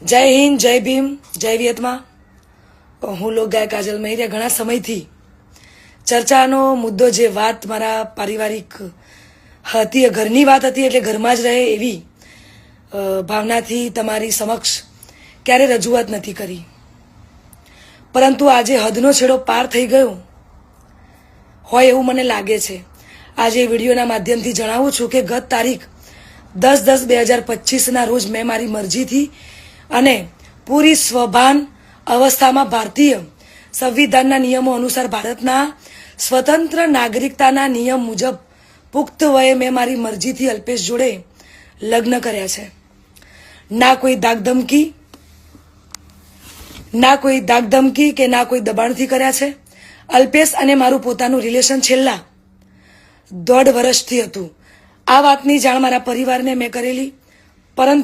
જય હિન્દ, જય ભીમ, જય વિયતમાં. હું લોકગાયક કાજલ મહેરિયા. ઘણા સમયથી ચર્ચાનો મુદ્દો જે વાત મારા પારિવારિક હતી, ઘરની વાત હતી, એટલે ઘરમાં જ રહે એવી ભાવનાથી તમારી સમક્ષ ક્યારે રજૂઆત નથી કરી. પરંતુ આજે હદનો છેડો પાર થઈ ગયો હોય એવું મને લાગે છે. આજે વિડીયોના માધ્યમથી જણાવું છું કે ગત તારીખ 10/10/2025ના રોજ મેં મારી મરજીથી અને પૂરી સ્વભાન અવસ્થામાં ભારતીય સંવિધાનના નિયમો અનુસાર ભારતના સ્વતંત્ર નાગરિકતાના નિયમ મુજબ પુખ્ત વયે મેં મારી મરજીથી અલ્પેશ જોડે લગ્ન કર્યા છે. ના કોઈ ધાકધમકી કે ના કોઈ દબાણથી કર્યા છે. અલ્પેશ અને મારું પોતાનું રિલેશન છેલ્લા 1.5 વર્ષથી હતું. આ વાતની જાણ મારા પરિવારને મેં કરેલી, પરંતુ